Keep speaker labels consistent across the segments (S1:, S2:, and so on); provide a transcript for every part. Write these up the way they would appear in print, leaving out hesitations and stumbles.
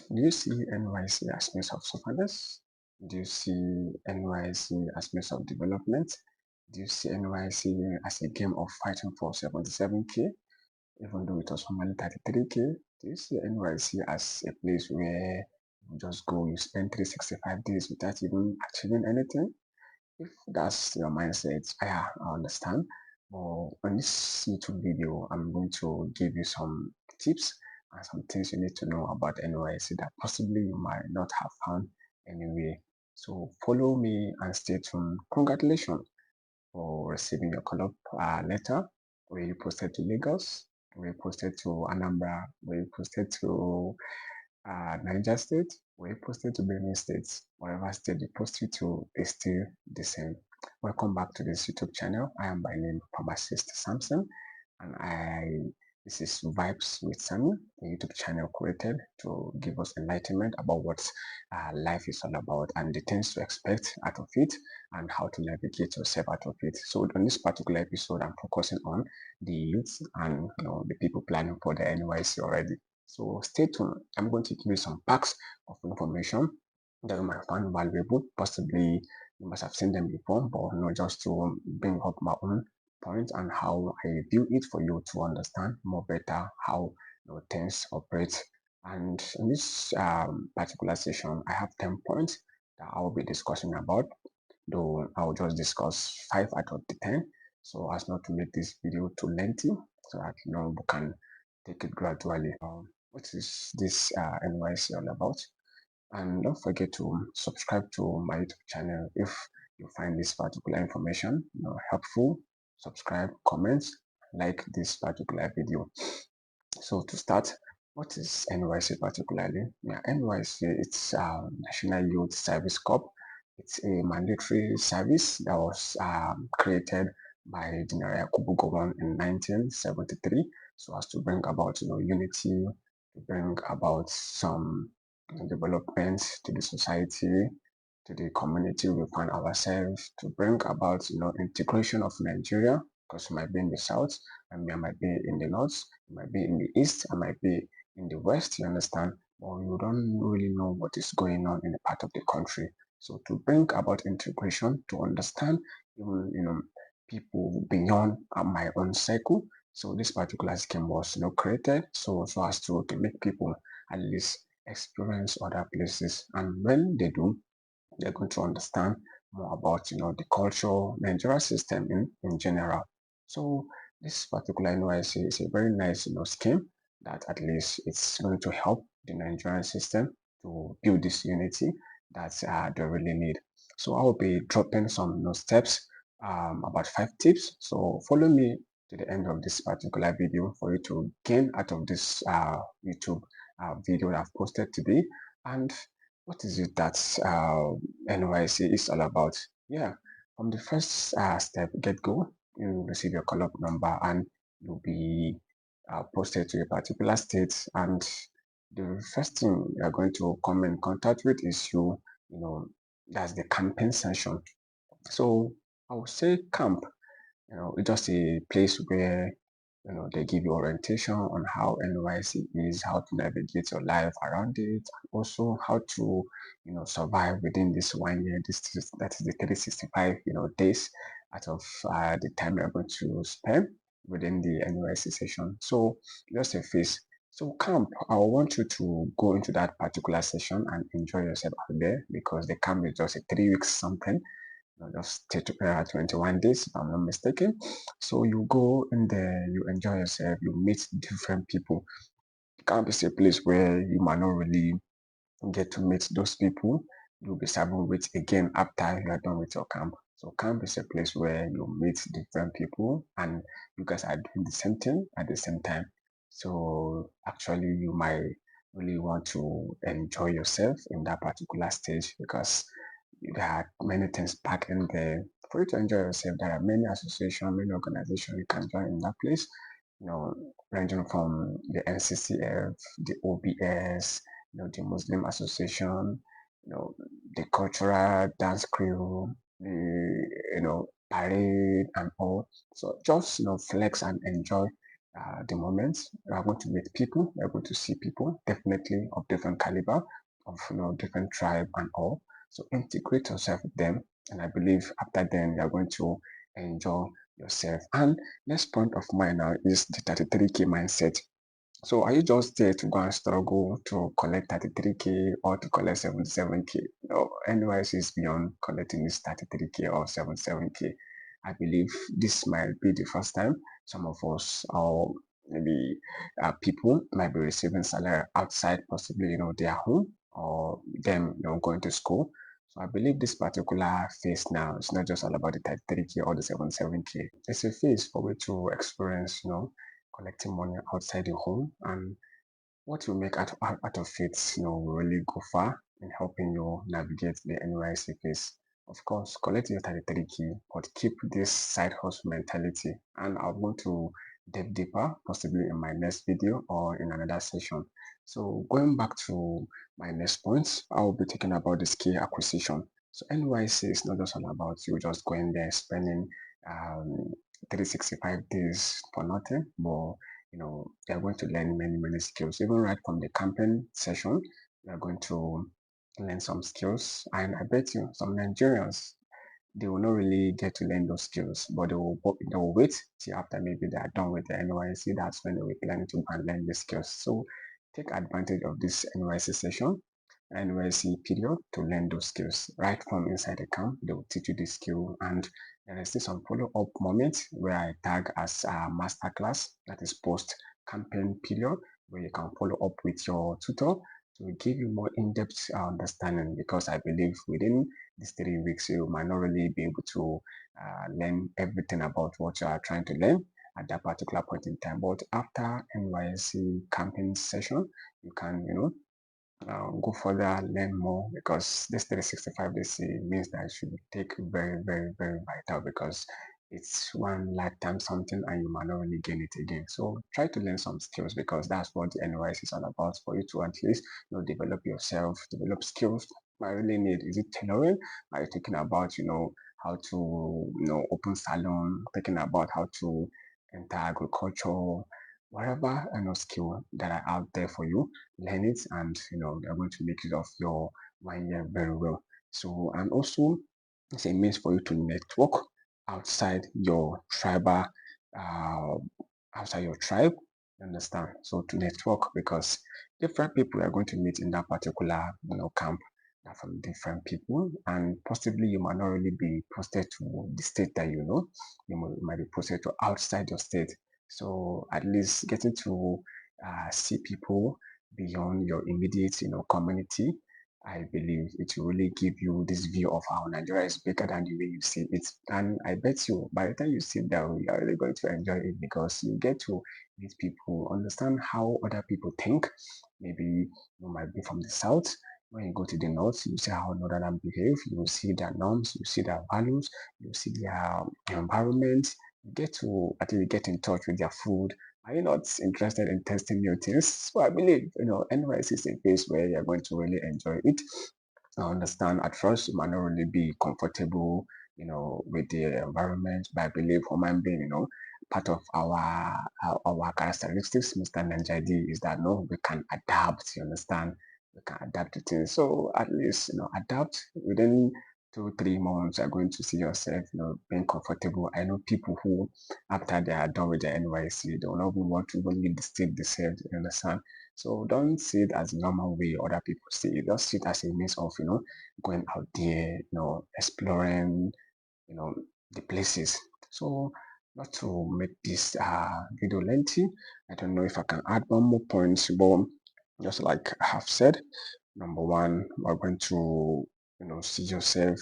S1: Do you see NYC as means of surveillance? Do you see NYC as means of development? Do you see NYC as a game of fighting for 77K, even though it was formerly 33K? Do you see NYC as a place where you just go, you spend 365 days without even achieving anything? If that's your mindset, I understand. But on this YouTube video, I'm going to give you some tips and some things you need to know about NYC that possibly you might not have found anywhere. So follow me and stay tuned. Congratulations for receiving your call up letter where you posted to Lagos, where you posted to Anambra, where you posted to Niger State, where you posted to Benue State. Whatever state you posted to is still the same. Welcome back to this YouTube channel. I am by name Pharmacist Samson, and this is Vibes with Sammy, a YouTube channel created to give us enlightenment about what life is all about and the things to expect out of it and how to navigate yourself out of it. So on this particular episode, I'm focusing on the youth and the people planning for the NYC already. So stay tuned. I'm going to give you some packs of information that you might find valuable. Possibly you must have seen them before, but just to bring up my own point and how I view it for you to understand more better how things operate. And in this particular session, I have 10 points that I will be discussing about, though I'll just discuss 5 out of the 10 so as not to make this video too lengthy so that we can take it gradually. What is this NYC all about? And don't forget to subscribe to my YouTube channel if you find this particular information helpful. Subscribe, comment, like this particular video. So to start, what is NYC particularly? Yeah, NYC, it's National Youth Service Corps. It's a mandatory service that was created by General Yakubu Gowon in 1973, so as to bring about unity, to bring about some development to the society, to the community we find ourselves, to bring about integration of Nigeria, because we might be in the south and I might be in the north, it might be in the east, I might be in the west, you understand? Or you don't really know what is going on in the part of the country. So to bring about integration, to understand even people beyond my own circle. So this particular scheme was created so as to make people at least experience other places. And when they do, they're going to understand more about the culture, Nigeria system in general. So this particular NYC is a very nice scheme that at least it's going to help the Nigerian system to build this unity that they really need. So I will be dropping some steps about 5 tips. So follow me to the end of this particular video for you to gain out of this YouTube video that I've posted today. And what is it that NYC is all about? Yeah, from the first step, get go, you receive your call up number and you'll be posted to a particular state. And the first thing you're going to come in contact with is that's the camping session. So I would say camp, it's just a place where they give you orientation on how NYC is, how to navigate your life around it, and also how to survive within this 1 year. That is the 365 days out of the time you're going to spend within the NYC session. So just a phase. So camp, I want you to go into that particular session and enjoy yourself out there, because the camp is just a 3 weeks something, just 21 days, if I'm not mistaken. So you go in there, you enjoy yourself, you meet different people. Camp is a place where you might not really get to meet those people you'll be serving with again after you are done with your camp. So camp is a place where you meet different people and you guys are doing the same thing at the same time. So actually you might really want to enjoy yourself in that particular stage, because there are many things packed in there for you to enjoy yourself. There are many associations, many organizations you can join in that place, ranging from the NCCF, the OBS, the Muslim Association, the cultural dance crew, the parade and all. So just flex and enjoy the moment. You are going to meet people, you are going to see people, definitely of different caliber, of different tribe and all. So integrate yourself with them, and I believe after then you are going to enjoy yourself. And next point of mine now is the 33K mindset. So are you just there to go and struggle to collect 33K or to collect 77K? No, NYC is beyond collecting this 33K or 77K. I believe this might be the first time some of us or maybe people might be receiving salary outside possibly their home or them going to school. So I believe this particular phase now is not just all about the 33K or the 77K. It's a phase for we to experience collecting money outside the home, and what you make out of it, will really go far in helping you navigate the NYC phase. Of course, collect your 33K, but keep this side hustle mentality. And I'll go to dive deeper, possibly in my next video or in another session. So going back to my next point, I'll be talking about the skill acquisition. So NYC is not just all about you just going there spending um, 365 days for nothing, but they are going to learn many skills. Even right from the camping session, they are going to learn some skills. And I bet you some Nigerians, they will not really get to learn those skills, but they will wait till after maybe they are done with the NYC. That's when they will plan to go and learn the skills. So take advantage of this NYC session, NYC period, to learn those skills. Right from inside the camp, they will teach you the skill, and there is still some follow-up moments where I tag as a masterclass, that is post campaign period, where you can follow up with your tutor to give you more in-depth understanding, because I believe within these 3 weeks you might not really be able to learn everything about what you are trying to learn at that particular point in time. But after NYC camping session, you can go further, learn more, because this 365 days means that it should take very vital, because it's one lifetime something and you might not really gain it again. So try to learn some skills, because that's what the NYC is all about, for you to at least develop yourself, develop skills. I really need, is it tailoring? Are you thinking about how to open salon, thinking about how to enter agriculture, whatever skill that are out there for you, learn it, and they're going to make use of your 1 year very well. So, and also it's a means for you to network outside your tribal uh, outside your tribe. You understand? So to network, because different people are going to meet in that particular camp, are from different people, and possibly you might not really be posted to the state that you might be posted to outside your state. So at least getting to see people beyond your immediate community, I believe it will really give you this view of how Nigeria is bigger than the way you see it. And I bet you by the time you sit down, you're really going to enjoy it, because you get to meet people, understand how other people think. Maybe you might be from the south. When you go to the north, you see how northern behave, you see their norms, you see their values, you see their environment. You get to actually get in touch with their food. Are you not interested in testing new things? So I believe, NYC is a place where you're going to really enjoy it. I understand at first you might not really be comfortable, with the environment, but I believe human being, part of our characteristics, Mr. Nanjadi, is that no, we can adapt. You understand? We can adapt to things. So at least adapt within 2 3 months. You're going to see yourself, being comfortable. I know people who, after they are done with the NYC, they will not even want to even leave the state they said. You understand? So don't see it as a normal way other people see it. Just see it as a means of, going out there, exploring, you know, the places. So not to make this video lengthy, I don't know if I can add one more point, but just like I have said, number one, we're going to, see yourself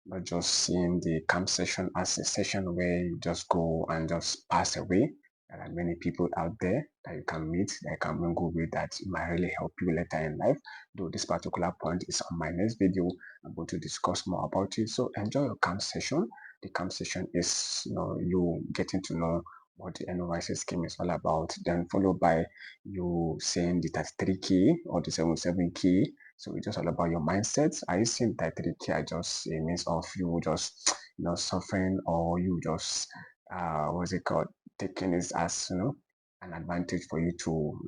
S1: not just seeing the camp session as a session where you just go and just pass away. There are many people out there that you can meet, that you can mingle with, that might really help you later in life. Though this particular point is on my next video, I'm going to discuss more about it. So enjoy your camp session. The camp session is, you getting to know what the NYC scheme is all about, then followed by you saying the 33K or the 77K. So it's just all about your mindset. Are you seeing 33K as just a means of you just suffering, or you just what's it called, taking it as an advantage for you to,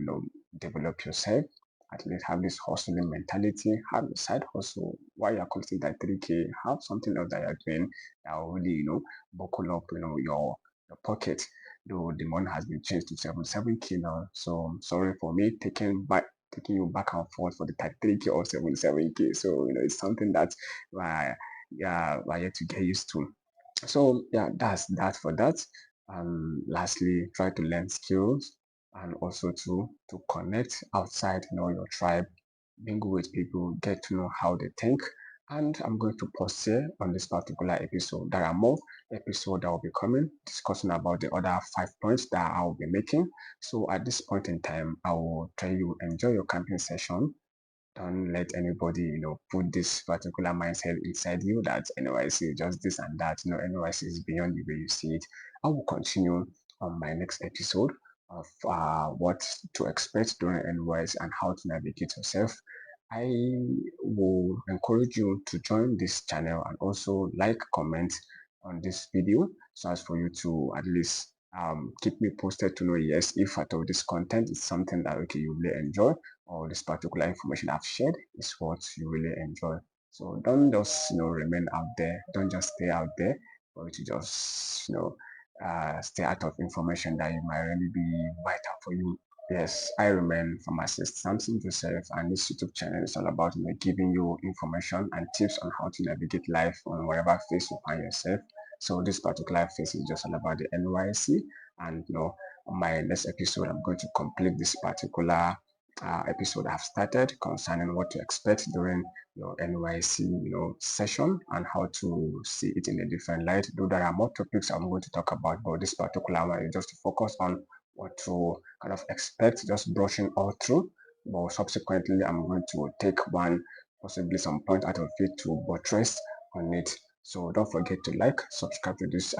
S1: develop yourself. At least have this hustling mentality, have a side hustle while you're collecting that 3K, have something else that you're doing that will really, buckle up, your pocket. Though the money has been changed to 77K now. So sorry for me taking you back and forth for the 33K or 77K. So it's something that yeah, we're yet to get used to. So yeah, that's that for that. Lastly, try to learn skills and also to connect outside, your tribe, mingle with people, get to know how they think. And I'm going to pause here on this particular episode. There are more episodes that will be coming, discussing about the other 5 points that I will be making. So at this point in time, I will try you enjoy your camping session. Don't let anybody, put this particular mindset inside you that NYC is just this and that. NYC is beyond the way you see it. I will continue on my next episode of what to expect during NYC and how to navigate yourself. I will encourage you to join this channel and also like, comment on this video so as for you to at least keep me posted to know, yes, if at all this content is something that okay you really enjoy, or this particular information I've shared is what you really enjoy. So don't just remain out there. Don't just stay out there, or to just stay out of information that you might really be vital for you. Yes, I remain pharmacist Samson Joseph, and this YouTube channel is all about giving you information and tips on how to navigate life on whatever phase you find yourself. So this particular phase is just all about the NYC, and on my next episode, I'm going to complete this particular episode I've started concerning what to expect during your NYC, session and how to see it in a different light. Though there are more topics I'm going to talk about, but this particular one is just to focus on what to kind of expect, just brushing all through. But subsequently, I'm going to take one, possibly some point out of it to buttress on it. So don't forget to like, subscribe to this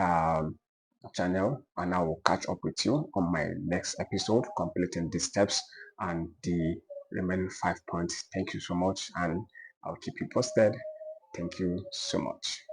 S1: channel, and I will catch up with you on my next episode, completing the steps and the remaining 5 points. Thank you so much, and I'll keep you posted. Thank you so much.